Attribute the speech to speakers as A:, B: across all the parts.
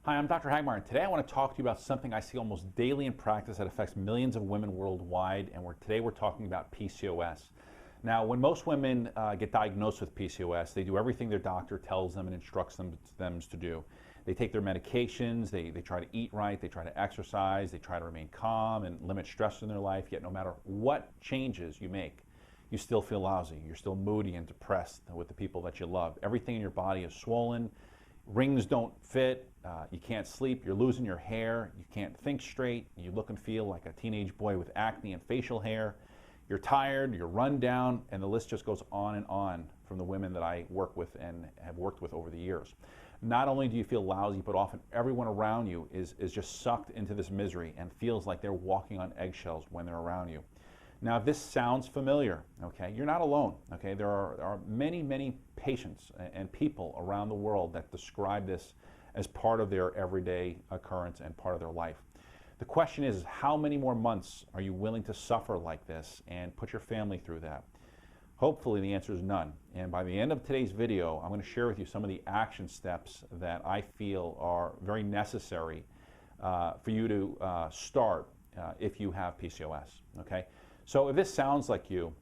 A: Hi, I'm Dr. Hagmeyer, and today I want to talk to you about something I see almost daily in practice that affects millions of women worldwide, and today we're talking about PCOS. Now, when most women get diagnosed with PCOS, they do everything their doctor tells them and instructs them to do. They take their medications, they try to eat right, they try to exercise, they try to remain calm and limit stress in their life, yet no matter what changes you make, you still feel lousy. You're still moody and depressed with the people that you love. Everything in your body is swollen. Rings don't fit, you can't sleep, you're losing your hair, you can't think straight, you look and feel like a teenage boy with acne and facial hair, you're tired, you're run down, and the list just goes on and on from the women that I work with and have worked with over the years. Not only do you feel lousy, but often everyone around you is just sucked into this misery and feels like they're walking on eggshells when they're around you. Now, if this sounds familiar, okay, you're not alone, okay? There are many, many patients and people around the world that describe this as part of their everyday occurrence and part of their life. The question is how many more months are you willing to suffer like this and put your family through that? Hopefully the answer is none. And by the end of today's video, I'm going to share with you some of the action steps that I feel are very necessary for you to start if you have PCOS, okay? So if this sounds like you,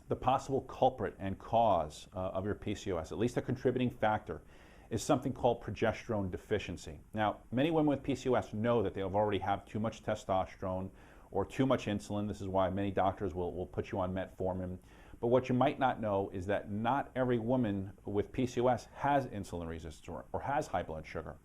A: the possible culprit and cause of your PCOS, at least a contributing factor, is something called progesterone deficiency. Now, many women with PCOS know that they already have too much testosterone or too much insulin. This is why many doctors will put you on metformin. But what you might not know is that not every woman with PCOS has insulin resistance or has high blood sugar.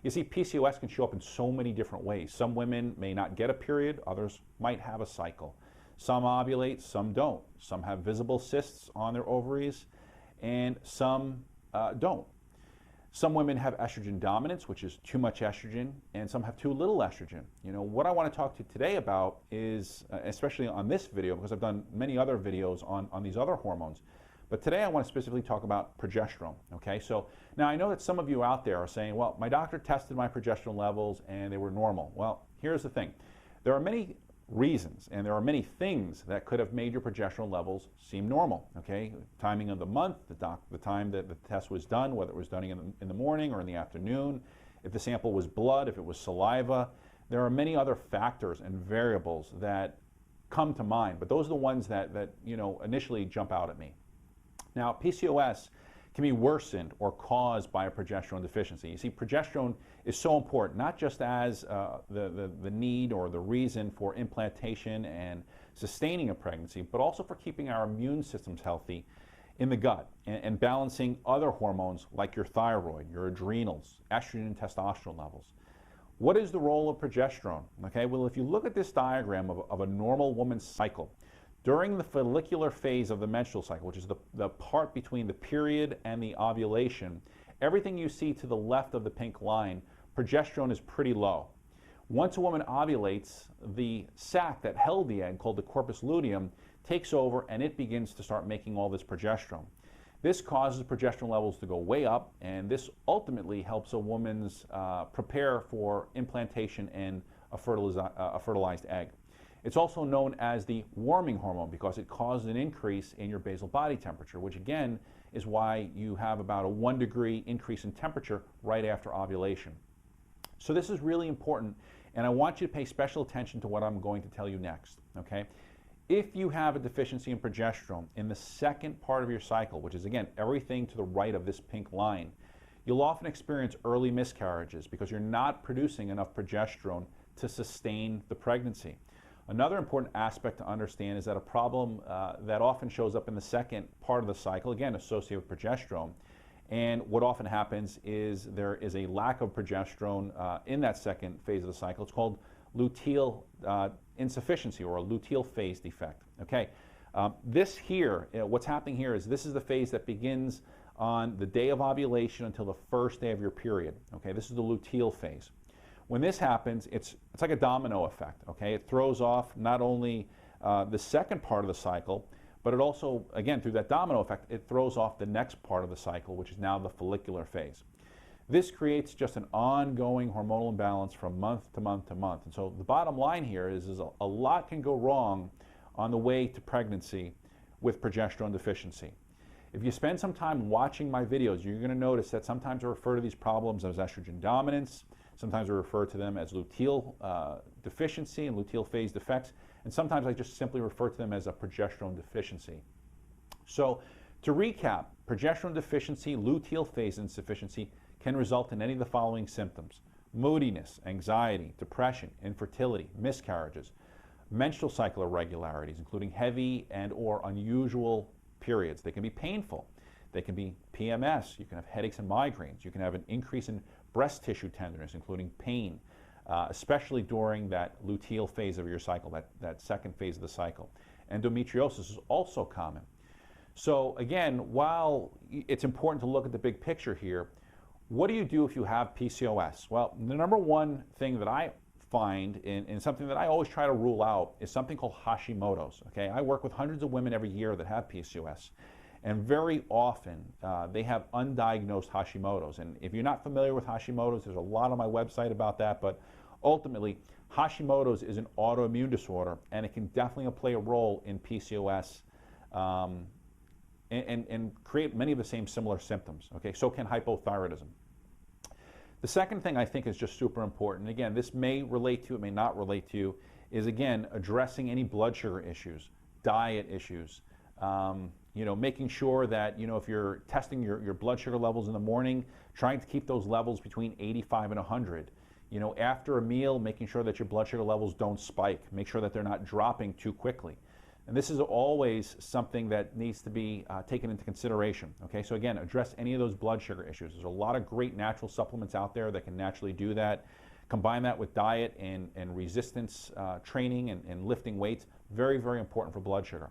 A: You see, PCOS can show up in so many different ways. Some women may not get a period, others might have a cycle. Some ovulate, some don't. Some have visible cysts on their ovaries, and some don't. Some women have estrogen dominance, which is too much estrogen, and some have too little estrogen. You know, what I want to talk to you today about is, especially on this video, because I've done many other videos on these other hormones, but today I want to specifically talk about progesterone, okay? So now I know that some of you out there are saying, well, my doctor tested my progesterone levels and they were normal. Well, here's the thing. There are many reasons and there are many things that could have made your progesterone levels seem normal, okay? Timing of the month, the time that the test was done, whether it was done in the morning or in the afternoon, if the sample was blood, if it was saliva. There are many other factors and variables that come to mind, but those are the ones that you know, initially jump out at me. Now, PCOS can be worsened or caused by a progesterone deficiency. You see, progesterone is so important, not just as the need or the reason for implantation and sustaining a pregnancy, but also for keeping our immune systems healthy in the gut and balancing other hormones like your thyroid, your adrenals, estrogen and testosterone levels. What is the role of progesterone? Okay, well, if you look at this diagram of a normal woman's cycle, during the follicular phase of the menstrual cycle, which is the part between the period and the ovulation, everything you see to the left of the pink line, progesterone is pretty low. Once a woman ovulates, the sac that held the egg, called the corpus luteum, takes over and it begins to start making all this progesterone. This causes progesterone levels to go way up, and this ultimately helps a woman's prepare for implantation and a fertilized egg. It's also known as the warming hormone because it causes an increase in your basal body temperature, which again is why you have about a 1 degree increase in temperature right after ovulation. So this is really important, and I want you to pay special attention to what I'm going to tell you next, okay? If you have a deficiency in progesterone in the second part of your cycle, which is again everything to the right of this pink line, you'll often experience early miscarriages because you're not producing enough progesterone to sustain the pregnancy. Another important aspect to understand is that a problem that often shows up in the second part of the cycle, again associated with progesterone, and what often happens is there is a lack of progesterone in that second phase of the cycle. It's called luteal insufficiency or a luteal phase defect. Okay, this here, what's happening here is this is the phase that begins on the day of ovulation until the first day of your period. Okay, this is the luteal phase. When this happens, it's like a domino effect, okay? It throws off not only the second part of the cycle, but it also, again, through that domino effect, it throws off the next part of the cycle, which is now the follicular phase. This creates just an ongoing hormonal imbalance from month to month to month. And so the bottom line here is a lot can go wrong on the way to pregnancy with progesterone deficiency. If you spend some time watching my videos, you're going to notice that sometimes I refer to these problems as estrogen dominance, sometimes I refer to them as luteal deficiency and luteal phase defects, and sometimes I just simply refer to them as a progesterone deficiency. So to recap, progesterone deficiency, luteal phase insufficiency can result in any of the following symptoms: moodiness, anxiety, depression, infertility, miscarriages, menstrual cycle irregularities, including heavy and or unusual periods. They can be painful. They can be PMS. You can have headaches and migraines. You can have an increase in breast tissue tenderness, including pain, especially during that luteal phase of your cycle, that second phase of the cycle. Endometriosis is also common. So again, while it's important to look at the big picture here, what do you do if you have PCOS? Well, the number one thing that I find in something that I always try to rule out is something called Hashimoto's. Okay, I work with hundreds of women every year that have PCOS, and very often they have undiagnosed Hashimoto's. And if you're not familiar with Hashimoto's, there's a lot on my website about that, but ultimately Hashimoto's is an autoimmune disorder, and it can definitely play a role in PCOS and create many of the same similar symptoms. Okay, so can hypothyroidism. The second thing I think is just super important, again, this may relate to, it may not relate to you, is again, addressing any blood sugar issues, diet issues, making sure that, if you're testing your blood sugar levels in the morning, trying to keep those levels between 85 and 100. After a meal, making sure that your blood sugar levels don't spike, make sure that they're not dropping too quickly. And this is always something that needs to be taken into consideration. Okay, so again, address any of those blood sugar issues. There's a lot of great natural supplements out there that can naturally do that. Combine that with diet and resistance training and lifting weights. Very, very important for blood sugar.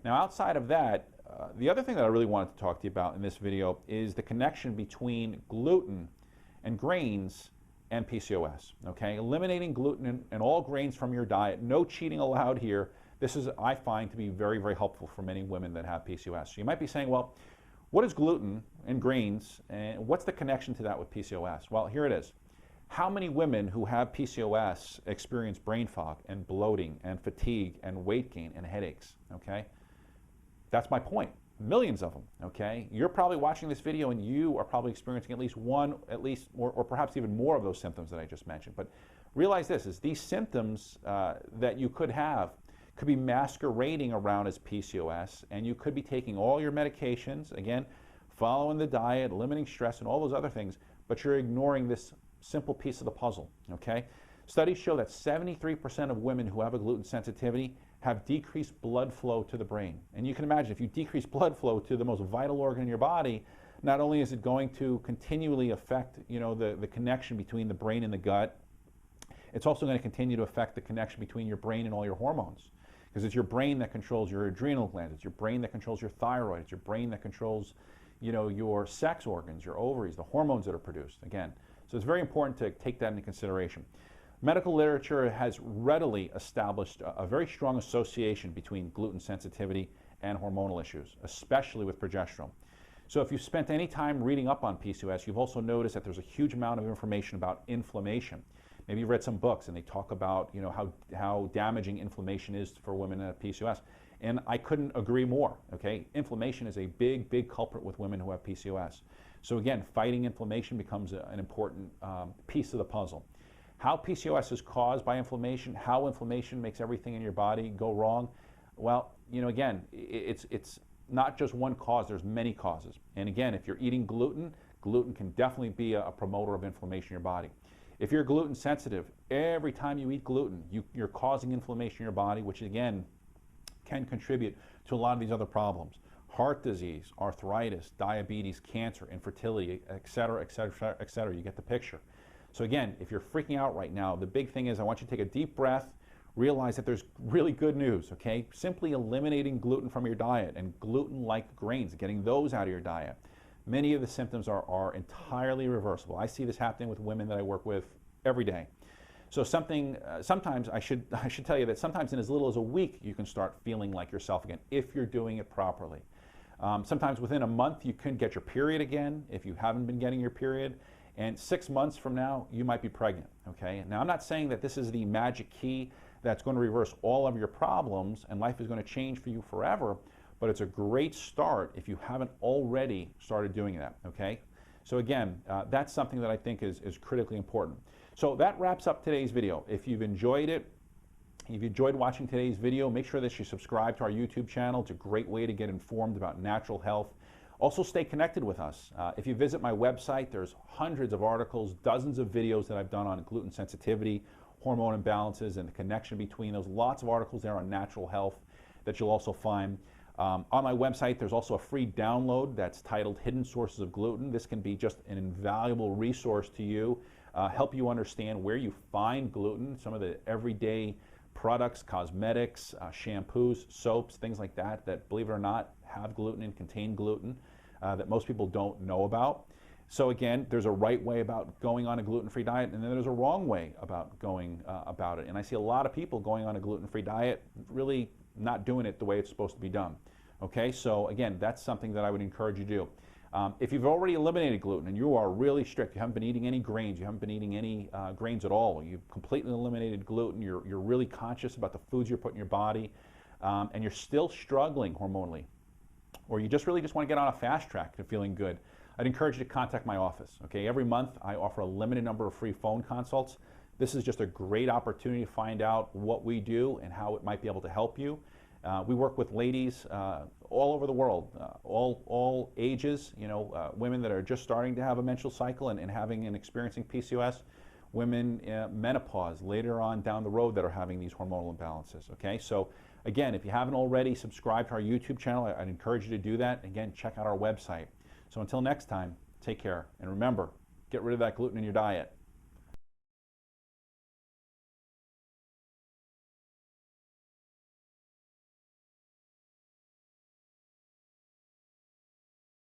A: Now, outside of that, the other thing that I really wanted to talk to you about in this video is the connection between gluten and grains and PCOS. Okay, eliminating gluten and all grains from your diet. No cheating allowed here. This is, I find, to be very, very helpful for many women that have PCOS. So you might be saying, well, what is gluten and grains, and what's the connection to that with PCOS? Well, here it is. How many women who have PCOS experience brain fog and bloating and fatigue and weight gain and headaches? Okay, that's my point. Millions of them. Okay, you're probably watching this video and you are probably experiencing at least one, or perhaps even more of those symptoms that I just mentioned. But realize this, is these symptoms that you could have could be masquerading around as PCOS, and you could be taking all your medications, again, following the diet, limiting stress, and all those other things, but you're ignoring this simple piece of the puzzle, okay? Studies show that 73% of women who have a gluten sensitivity have decreased blood flow to the brain. And you can imagine, if you decrease blood flow to the most vital organ in your body, not only is it going to continually affect, the connection between the brain and the gut, it's also going to continue to affect the connection between your brain and all your hormones. Because it's your brain that controls your adrenal glands, it's your brain that controls your thyroid, it's your brain that controls, your sex organs, your ovaries, the hormones that are produced, again. So it's very important to take that into consideration. Medical literature has readily established a very strong association between gluten sensitivity and hormonal issues, especially with progesterone. So if you've spent any time reading up on PCOS, you've also noticed that there's a huge amount of information about inflammation. Maybe you read some books and they talk about how damaging inflammation is for women that have PCOS. And I couldn't agree more, okay? Inflammation is a big, big culprit with women who have PCOS. So again, fighting inflammation becomes an important piece of the puzzle. How PCOS is caused by inflammation, how inflammation makes everything in your body go wrong, well, again, it's not just one cause, there's many causes. And again, if you're eating gluten, gluten can definitely be a promoter of inflammation in your body. If you're gluten sensitive, every time you eat gluten, you're causing inflammation in your body, which again can contribute to a lot of these other problems. Heart disease, arthritis, diabetes, cancer, infertility, et cetera, et cetera, et cetera. You get the picture. So again, if you're freaking out right now, the big thing is I want you to take a deep breath, realize that there's really good news, okay? Simply eliminating gluten from your diet and gluten-like grains, getting those out of your diet. Many of the symptoms are entirely reversible. I see this happening with women that I work with every day. So sometimes I should tell you that sometimes in as little as a week you can start feeling like yourself again if you're doing it properly. Sometimes within a month you can get your period again if you haven't been getting your period, and 6 months from now you might be pregnant. Okay. Now I'm not saying that this is the magic key that's going to reverse all of your problems and life is going to change for you forever. but it's a great start if you haven't already started doing that, okay? So again, that's something that I think is critically important. So that wraps up today's video. If you've enjoyed it, if you enjoyed watching today's video, make sure that you subscribe to our YouTube channel. It's a great way to get informed about natural health. Also, stay connected with us. If you visit my website, there's hundreds of articles, dozens of videos that I've done on gluten sensitivity, hormone imbalances, and the connection between those. Lots of articles there on natural health that you'll also find. On my website, there's also a free download that's titled Hidden Sources of Gluten. This can be just an invaluable resource to you, help you understand where you find gluten, some of the everyday products, cosmetics, shampoos, soaps, things like that, that, believe it or not, have gluten and contain gluten that most people don't know about. So again, there's a right way about going on a gluten-free diet, and then there's a wrong way about going about it. And I see a lot of people going on a gluten-free diet really not doing it the way it's supposed to be done. Okay, so again, that's something that I would encourage you to do. If you've already eliminated gluten and you are really strict, you haven't been eating any grains, you haven't been eating any grains at all, you've completely eliminated gluten, you're really conscious about the foods you're putting in your body, and you're still struggling hormonally, or you just really want to get on a fast track to feeling good, I'd encourage you to contact my office. Okay, every month I offer a limited number of free phone consults. This is just a great opportunity to find out what we do and how it might be able to help you. We work with ladies all over the world, all ages, women that are just starting to have a menstrual cycle and having and experiencing PCOS, women menopause later on down the road that are having these hormonal imbalances, okay? So again, if you haven't already subscribed to our YouTube channel, I'd encourage you to do that. Again, check out our website. So until next time, take care. And remember, get rid of that gluten in your diet.